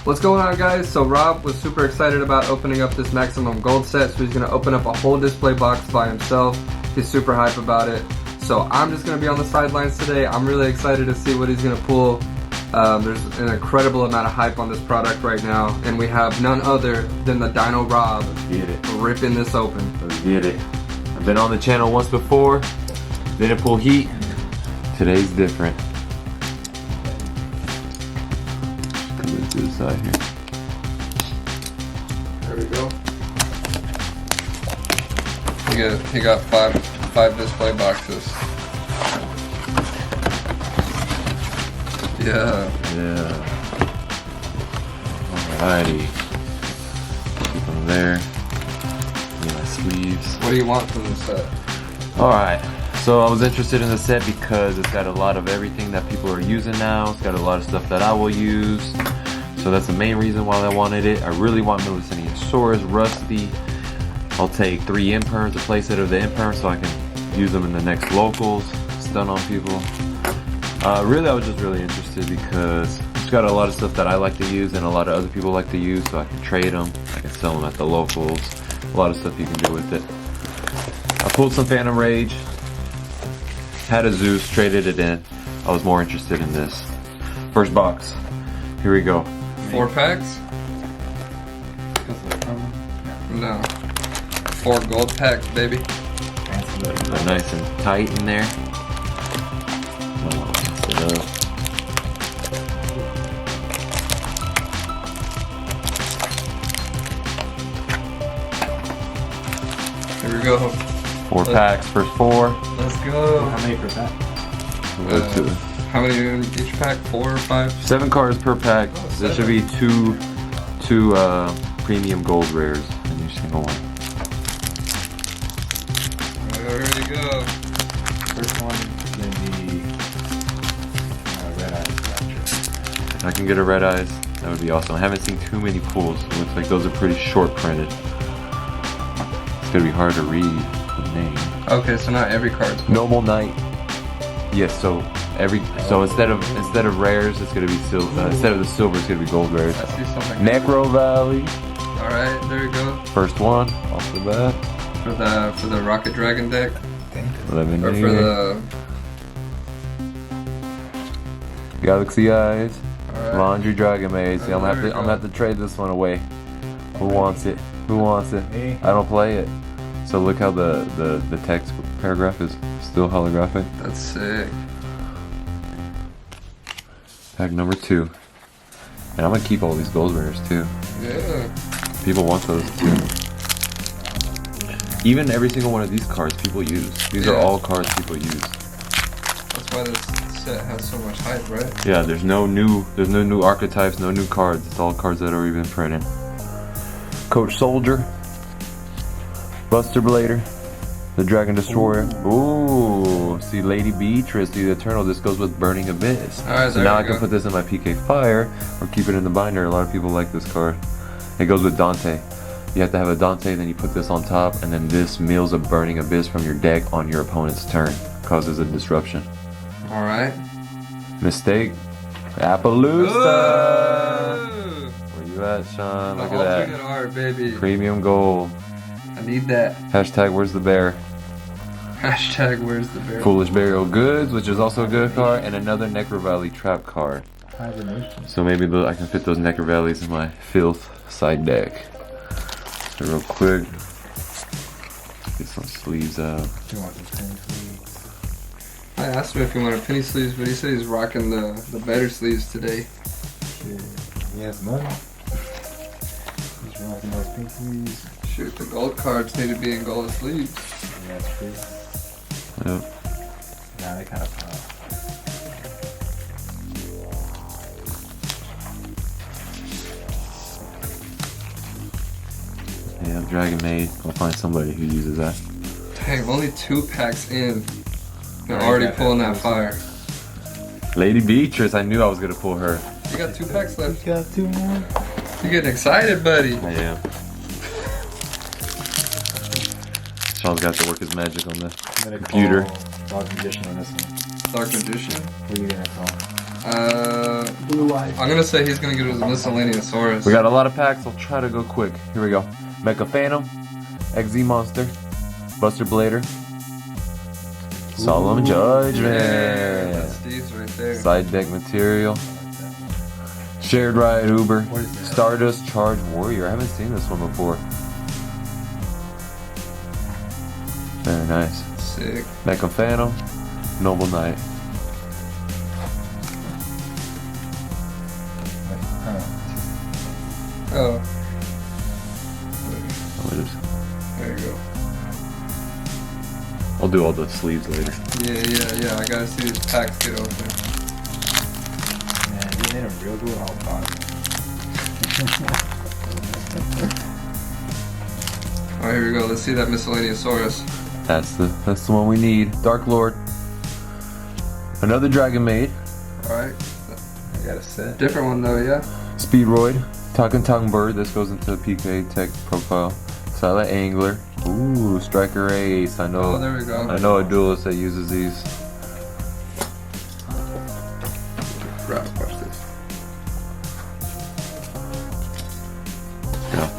What's going on, guys? So Rob was super excited about opening up this maximum gold set, so he's gonna open up a whole display box by himself. He's super hype about it. So I'm just gonna be on the sidelines today. I'm really excited to see what he's gonna pull. There's an incredible amount of hype on this product right now, and we have none other than the Dino Rob. Let's get it. Ripping this open. Let's get it. I've been on the channel once before. Didn't pull heat. Today's different. Come to the side here. There we go. He got five display boxes. Yeah. Alrighty. Keep them there. Need my sleeves. What do you want from this set? Alright. So I was interested in the set because it's got a lot of everything that people are using now. It's got a lot of stuff that I will use. So that's the main reason why I wanted it. I really want Milliciniusaurus, Rusty. I'll take 3 imperms, a playset of the imperms so I can use them in the next locals, stun on people. Really, I was just really interested because it's got a lot of stuff that I like to use and a lot of other people like to use, so I can trade them. I can sell them at the locals. A lot of stuff you can do with it. I pulled some Phantom Rage. Had a Zeus, traded it in. I was more interested in this. First box. Here we go. 4 packs? No. 4 gold packs, baby. They're nice and tight in there. Here we go. 4 packs, first 4. Let's go. How many per pack? How many in each pack? 4 or 5? 7 cards per pack. Oh, there should be two premium gold rares in each single one. There we go. First one is going to be Red Eyes Rapture. If I can get a Red Eyes, that would be awesome. I haven't seen too many pulls. It looks like those are pretty short printed. It's going to be hard to read the name. Okay, so not every card's gold. Noble Knight. Yes, so instead of rares, it's gonna be silver. Instead of the silver, it's gonna be gold rares. I see something. Necro Valley. All right, there you go. First one off the bat. For the Rocket Dragon deck, 11 or for the Galaxy Eyes. right. Laundry Dragon Maze. See, I'm There gonna we have to trade this one away. Who wants it? Who wants it? Me. I don't play it. So look how the text paragraph is still holographic. That's sick. Pack number 2. And I'm gonna keep all these gold rares too. Yeah. People want those too. Even every single one of these cards people use. These are all cards people use. That's why this set has so much hype, right? Yeah, there's no new archetypes, no new cards. It's all cards that are already been printed. Coach Soldier, Buster Blader, the Dragon Destroyer. Ooh, see Lady Beatrice, the Eternal. This goes with Burning Abyss. Alright, so now I can put this in my PK Fire or keep it in the binder. A lot of people like this card. It goes with Dante. You have to have a Dante, then you put this on top, and then this mills a Burning Abyss from your deck on your opponent's turn. Causes a disruption. Alright. Mistake. Appaloosa! Ooh! Where you at, Shawn? The Look at that. alternate art, baby. Premium gold. I need that. Hashtag where's the bear? Hashtag where's the bear? Foolish Burial Goods, which is also a good card, and another Necro Valley trap card. Hibernation. So maybe I can fit those Necro Valleys in my filth side deck. So real quick, get some sleeves out. Do you want the penny sleeves? I asked him if he wanted penny sleeves, but he said he's rocking the better sleeves today. Shit. He has money. He's rocking those pink sleeves. Shoot, the gold cards need to be in gold sleeves. Yeah, that's true. Yep. Nah, they kind of pop. Yeah, Dragon Maid. I'll find somebody who uses that. Dang, only 2 packs in. They're Yeah, already you got pulling that that fire. Lady Beatrice, I knew I was gonna pull her. You got 2 packs left. You got 2 more? You're getting excited, buddy. I am. Shawn's got to work his magic on the I'm gonna computer. call Dark Magician on this one. Dark Magician. What are you gonna call? Blue eyes. I'm gonna say he's gonna get his Miscellaneousaurus. We got a lot of packs. I'll try to go quick. Here we go. Mecha Phantom, XZ Monster, Buster Blader, Solemn Judgment, That's Steve's right there. Side Deck Material, Shared Ride Uber, What is that? Stardust Charge Warrior. I haven't seen this one before. Very nice. Sick. Mecha Phantom, Noble Knight. Oh, there you go. I'll do all the sleeves later. Yeah. I gotta see these packs get open. Man, you made a real good all box. Alright, here we go. Let's see that Miscellaneousaurus. That's the one we need. Dark Lord. Another Dragon Maid. Alright. I got a set. Different one though, yeah? Speedroid. Talking Bird. This goes into the PK Tech profile. Silent Angler. Ooh, Striker Ace. I know. Oh, there we go. I know a duelist that uses these. Right, watch this. Yeah.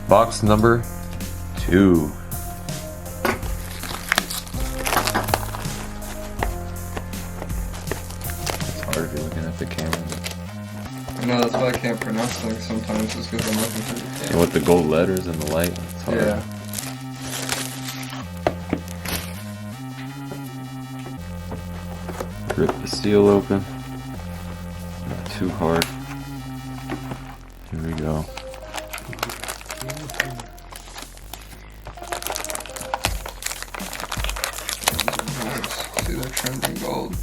Box number 2. It's hard if you're looking at the camera. I know, that's why I can't pronounce things sometimes, just because I'm looking through the And camera. with the gold letters and the light, it's hard. Yeah. Rip the seal open. Not too hard. Here we go. See that trending gold.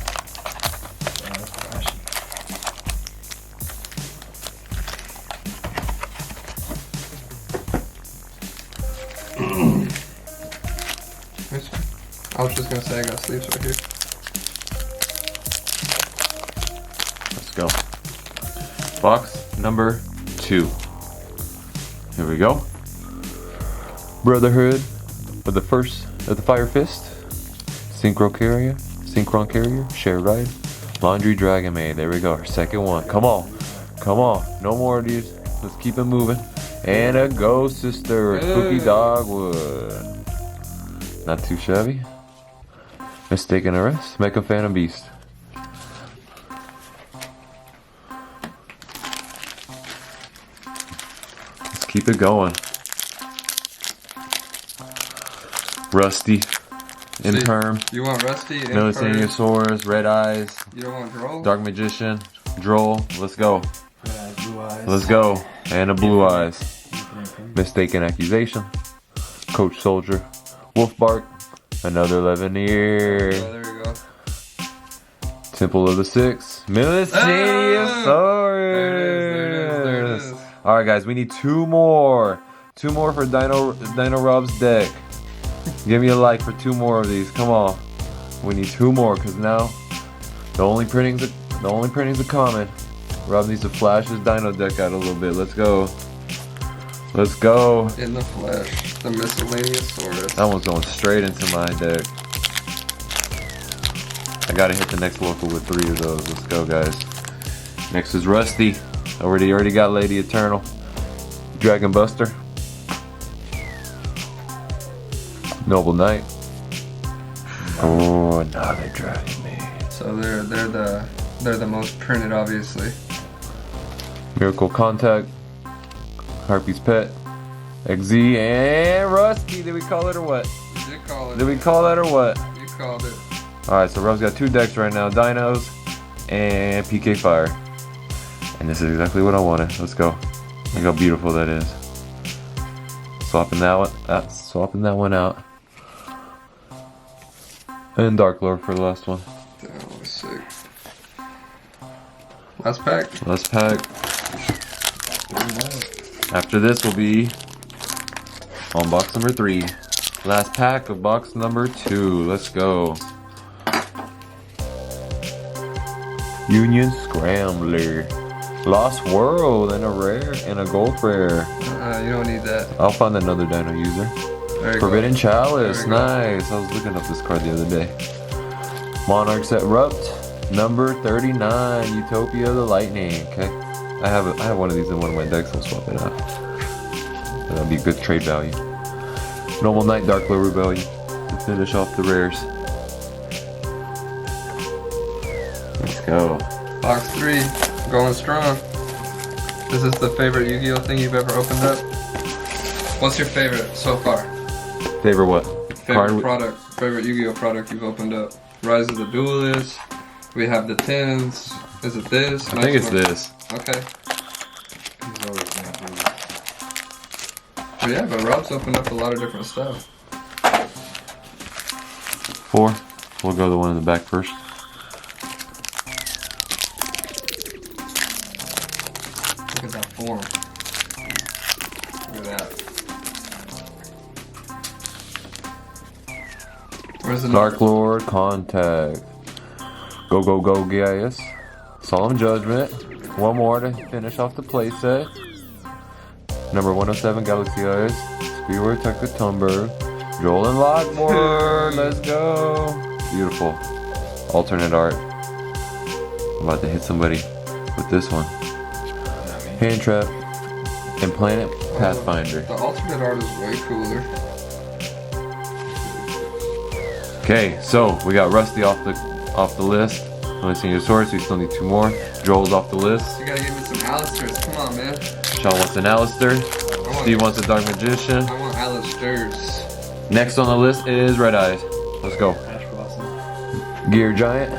I was just gonna say I got sleeves right here. Let's go. Box number 2. Here we go. Brotherhood of the Fire Fist. Synchron Carrier, Share Ride, Laundry Dragon Maid. There we go. Our second one. Come on. No more of these. Let's keep it moving. And a Ghost Sister, Spooky Dogwood. Not too shabby. Mistaken Arrest, Mecha Phantom Beast. Let's keep it going. Rusty, Interim, You want Rusty? Milliciniusaurus, Red Eyes, You don't want Droll? Dark Magician, Droll. Let's go. Blue eyes. Let's go. And a Blue Eyes. Mistaken Accusation, Coach Soldier, Wolf Bark, another Leveneer. Oh, there we go. Temple of the Six. Milliciniusaurus. There it is. Alright guys, we need 2 more. 2 more for Dino Rob's deck. Give me a like for 2 more of these. Come on. We need 2 more because now the only printings are common. Rob needs to flash his Dino deck out a little bit. Let's go. Let's go. In the flesh, the Miscellaneousaurus. That one's going straight into my deck. I gotta hit the next local with 3 of those. Let's go, guys. Next is Rusty. Already got Lady Eternal. Dragon Buster. Noble Knight. Oh, another Dragon Maid. So they're the most printed, obviously. Miracle Contact. Harpy's Pet. XZ and Rusty. Did we call it or what? You did call it. Did we call that or what? You called it. Alright, so Rob's got 2 decks right now. Dinos and PK Fire. And this is exactly what I wanted. Let's go. Look how beautiful that is. Swapping that one out. And Dark Lord for the last one. That was sick. Last pack. Last pack. After this will be on box number 3. Last pack of box number 2. Let's go. Union Scrambler. Lost World and a rare and a gold rare. You don't need that. I'll find another Dino user. There you Forbidden Chalice. There we go. Nice. I was looking up this card the other day. Monarchs Erupt. Number 39, Utopia the Lightning. Okay, I have one of these in one of my decks. I'll swap it out. That'll be good trade value. Normal Night, Dark Low Rebellion to finish off the rares. Let's go. Box 3, going strong. Is this the favorite Yu-Gi-Oh thing you've ever opened up? What's your favorite so far? Favorite what? Favorite product, favorite Yu-Gi-Oh product you've opened up? Rise of the Duelist. We have the tins. Is it this? I think it's this. Okay. But yeah, but Rob's opened up a lot of different stuff. 4. We'll go the one in the back first. Look at that form. Look at that. Where's the Dark Lord Contact. Go, go, go, GIS. Solemn Judgment. One more to finish off the playset. Number 107, Galaxy Eyes. Speedway, Tucker, Tumber. Joel and Lockboard. Let's go. Beautiful. Alternate art. I'm about to hit somebody with this one. Hand Trap. And Planet Pathfinder. The alternate art is way cooler. Okay, so we got Rusty off the list. Only senior source, we still need 2 more. Joel's off the list. You gotta give me some Alistairs. Come on, man. Shawn wants an Alistair. Steve wants a Dark Magician. I want Alistairs. Next on the list is Red Eyes. Let's go. Gear Giant.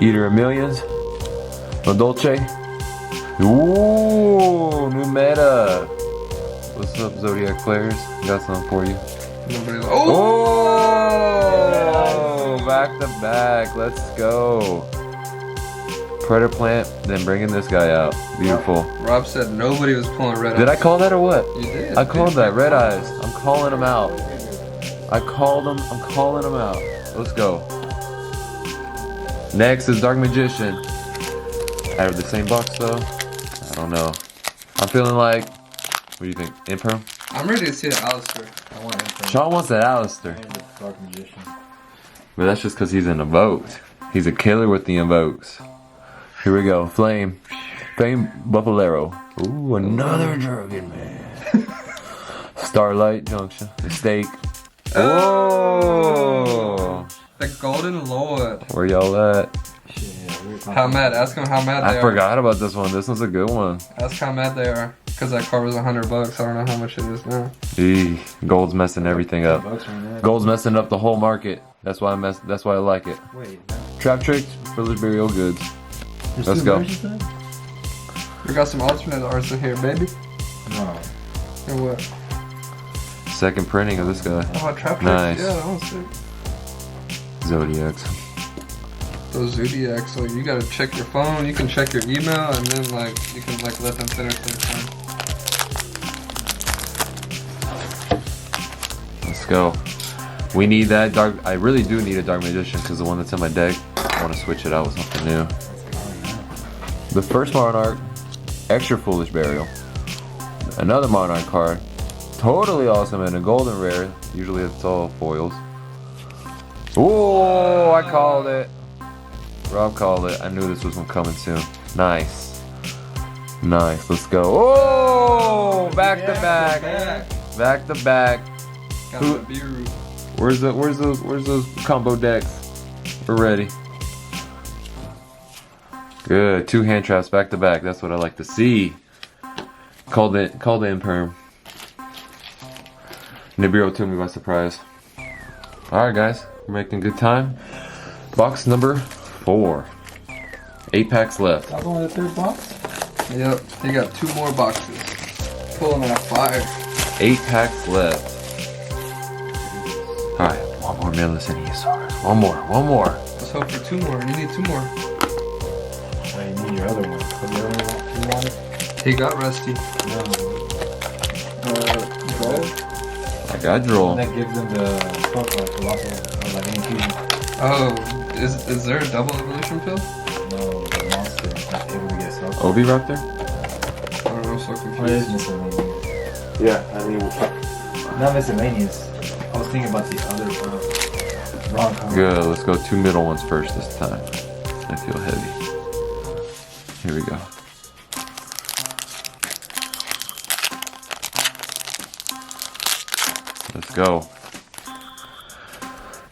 Eater of Millions. La Dolce. Ooh, new meta. What's up, Zodiac players? Got something for you. Oh, back to back. Let's go. Predator Plant, then bringing this guy out. Beautiful. Rob said nobody was pulling red eyes. Did I call that or what? You did. I called that. Red Eyes. I'm calling them out. I called them. I'm calling them out. Let's go. Next is Dark Magician. Out of the same box though. I don't know. I'm feeling like. What do you think? Imperm? I'm ready to see the Alistair. I want Imperm. Shawn wants that Alistair. And the Dark Magician. But that's just because he's an invoked. He's a killer with the invokes. Here we go. Flame. Flame Buffalero. Ooh, another Dragon Man. Starlight Junction. Mistake. Oh! The Golden Lord. Where y'all at? How mad? Ask them how mad they I are. forgot about this one. This one's a good one. Ask how mad they are. Because that card was $100. I don't know how much it is now. Eee, gold's messing everything up. Gold's messing up the whole market. That's why That's why I like it. Wait. Trap Tricks, Village Burial Goods. Let's go. We got some alternate arts in here, baby. No. And what? Second printing of this guy. Oh, Trap Tricks. Nice. Yeah, that one's sick. Zodiacs. Those Zodiacs, like you gotta check your phone, you can check your email, and then like you can like let them finish their time. Let's go. We need that dark. I really do need a Dark Magician because the one that's in my deck, I want to switch it out with something new. The first Monarch, extra Foolish Burial. Another Monarch card, totally awesome, and a golden rare. Usually it's all foils. Ooh, I called it. Rob called it. I knew this was coming soon. Nice. Nice. Let's go. Oh, back to back. Back to back. Got the beer. Where's those combo decks? We're ready. Good. 2 hand traps back to back. That's what I like to see. Called the Imperm. Nibiru took me by surprise. Alright guys, we're making good time. Box number 4. 8 packs left. That one with the 3rd box? Yep, you got 2 more boxes. Pulling that fire. 8 packs left. Alright, one more Millis and ESRs. One more. Let's hope for 2 more. You need 2 more. I need your other one. What's the other one you wanted? He got Rusty. No. Droll? I got Droll. That gives them the Velocity, like infusion. Oh, is there a double evolution pill? No, the monster that's able to get stuff. Oviraptor? I don't know, I'm so Oh, it confused. is miscellaneous. Yeah, I mean. Not miscellaneous. I was thinking about the other wrong card. Good, let's go 2 middle ones first this time. I feel heavy. Here we go. Let's go.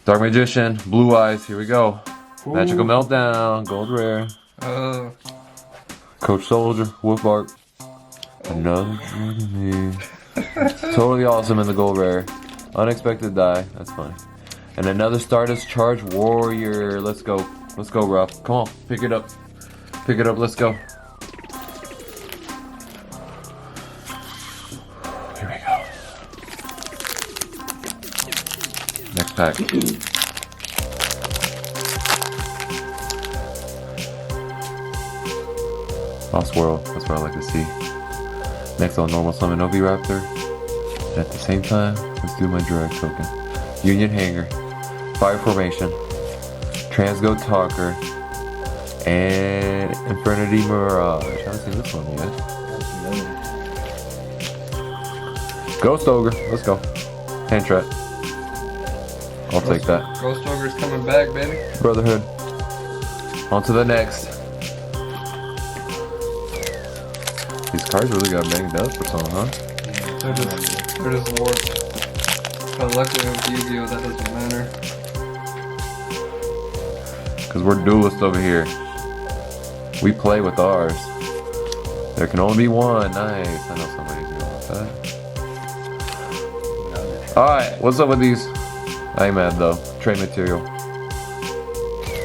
Dark Magician, Blue Eyes, here we go. Magical Meltdown, Gold Rare. Coach Soldier, Wolf Bark. Another Dragon Maid. Totally awesome in the Gold Rare. Unexpected die, that's funny. And another Stardust Charge Warrior. Let's go. Let's go, Rob. Come on, pick it up. Pick it up, let's go. Here we go. Next pack. Lost World, that's what I like to see. Next on normal summon Oviraptor. And at the same time, let's do my drag token. Union Hanger, Fire Formation, Transgo Talker, and Infernity Mirage. I haven't seen this one yet. Ghost Ogre, let's go. Hand Trap. I'll take that. Ghost Ogre's coming back, baby. Brotherhood. On to the next. These cards really got banged up or something, huh? They're just warped. But luckily with Yugioh that doesn't matter. Because we're duelists over here. We play with ours. There can only be one. Nice. I know somebody's dealing with that. Alright, what's up with these? I ain't mad though. Trade material.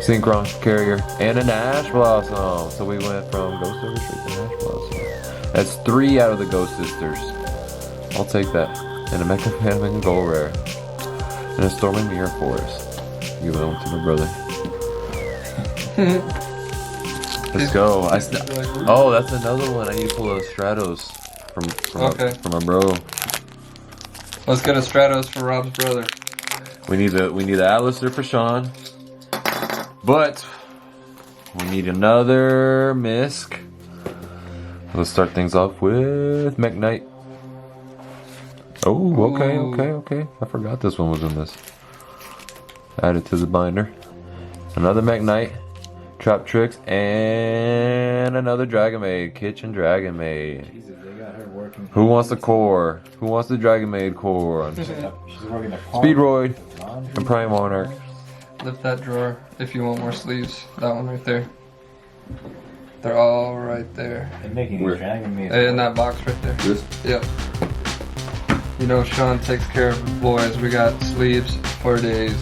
Synchron, Carrier, and an Ash Blossom. So we went from Ghost Ogre straight to Ash Blossom. That's 3 out of the Ghost Sisters. I'll take that. And a Mecha Phantom and Gold Rare. And a Storming Mirror Forest. Give that one to my brother. Let's go. Oh, that's another one. I need to pull a Stratos from my bro. Let's get a Stratos for Rob's brother. We need the Alistair for Shawn. But we need another Misk. Let's start things off with Mech Knight. Oh, okay. I forgot this one was in this. Add it to the binder. Another Mech Knight, Trap Tricks, and another Dragon Maid, Kitchen Dragon Maid. Jesus, they got her working. Who wants the core? Who wants the Dragon Maid core? She's working the Speedroid and Prime Monarch. Lift that drawer if you want more sleeves. That one right there. They're all right there. They're making Where? a Dragon Maid. In that box right there. This? Yep. You know Shawn takes care of the boys. We got sleeves for days.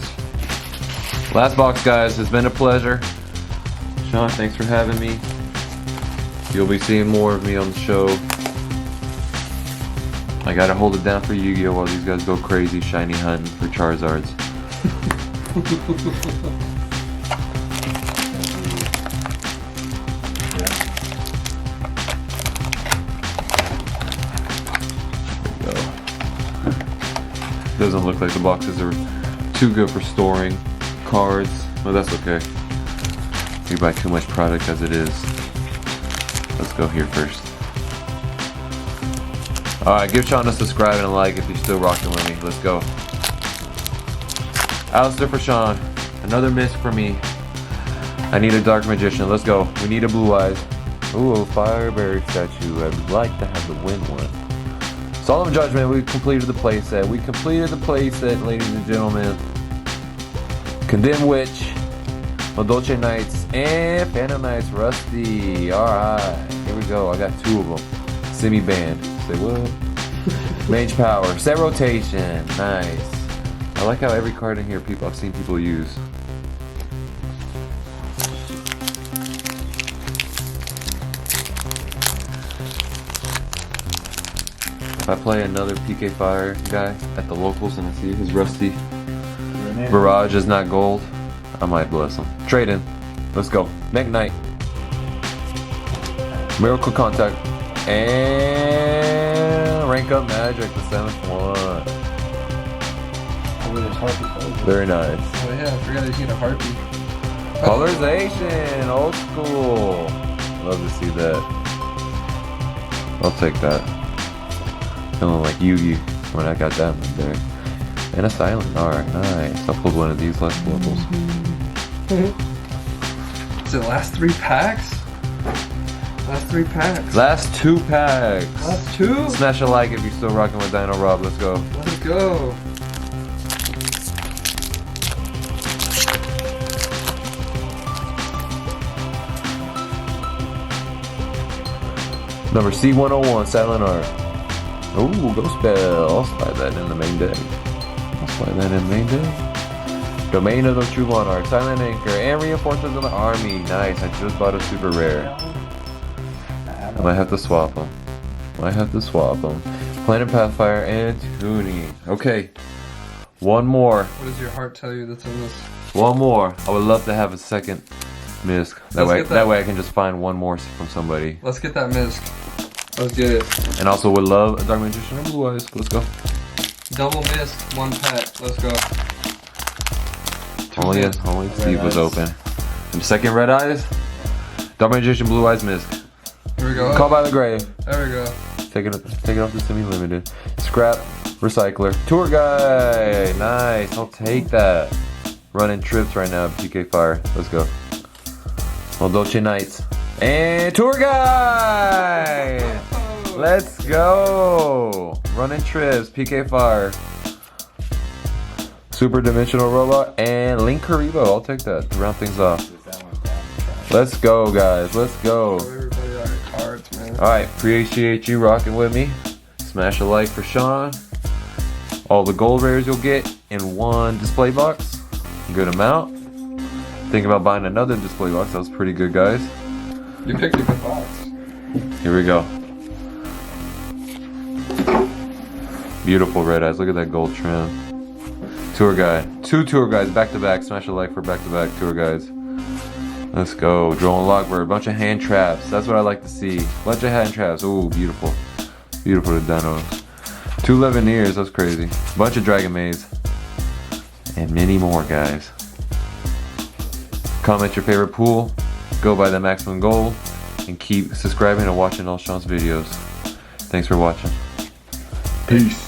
Last box, guys. It's been a pleasure. Shawn, thanks for having me. You'll be seeing more of me on the show. I gotta hold it down for Yu-Gi-Oh! While these guys go crazy shiny hunting for Charizards. Doesn't look like the boxes are too good for storing cards. Well, that's okay. We buy too much product as it is. Let's go here first. Alright, give Shawn a subscribe and a like if you're still rocking with me. Let's go. Alistair for Shawn. Another Misk for me. I need a Dark Magician. Let's go. We need a Blue Eyes. Ooh, a Fireberry statue. I would like to have the win one. Solemn Judgment, we completed the playset. We completed the playset, ladies and gentlemen. Condemned Witch, Dolce Knights, and Phantom Knights Rusty. Alright, here we go. I got 2 of them. Semi-band. Say what? Mage Power. Set Rotation. Nice. I like how every card in here I've seen people use. If I play another PK Fire guy at the locals and I see his Rusty Barrage is not gold, I might bless him. Trade in. Let's go. Mech Knight. Miracle Contact. And Rank Up Magic, the 7th one. Very nice. Oh yeah, I forgot you need a Harpy. Polarization, old school. Love to see that. I'll take that. Feeling like Yugi when I got that one there. And a silent. Alright, nice. I pulled one of these last levels. Is it last 3 packs? Last 3 packs. Last 2 packs. Last 2? Smash a like if you're still rocking with Dino Rob. Let's go. Let's go. Number C101, Silent Art. Ooh, Ghost Spell. I'll slide that in the main deck. I'll slide that in the main deck. Domain of the True Monarch, Silent Anchor, and Reinforcements of the Army. Nice, I just bought a super rare. I might have to swap them. Planet Pathfire and Tuning. Okay, one more. What does your heart tell you that's in this? One more. I would love to have a second misc. That Let's way I can just find one more from somebody. Let's get that misc. Let's get it. And also would love a Dark Magician or Blue Eyes. Let's go. Double misc, 1 pack. Let's go. Only Steve was open. And second Red Eyes. Dark Magician, Blue Eyes, misc. Here we go. Call by the Grave. There we go. Take it off the semi-limited. Scrap, Recycler, Tour Guide. Nice, I'll take that. Running trips right now, PK Fire. Let's go. Old Dolce Knights. And Tour Guide! Let's go! Running trips, PK Fire. Super Dimensional Robot and Link Karibo. I'll take that to round things off. Let's go, guys. Let's go. Everybody out of cards, man. Alright, appreciate you rocking with me. Smash a like for Shawn. All the gold rares you'll get in 1 display box. Good amount. Think about buying another display box. That was pretty good, guys. You picked a good box. Here we go. Beautiful Red Eyes. Look at that gold trim. Tour Guide. 2 Tour Guides back to back. Smash a like for back to back Tour Guides. Let's go. Drone Lockbird. Bunch of hand traps. That's what I like to see. Bunch of hand traps. Ooh, beautiful. Beautiful to Dino. 2 Levineers. That's crazy. Bunch of Dragon Maze. And many more, guys. Comment your favorite pool. Go buy the maximum gold. And keep subscribing and watching all Shawn's videos. Thanks for watching. Peace.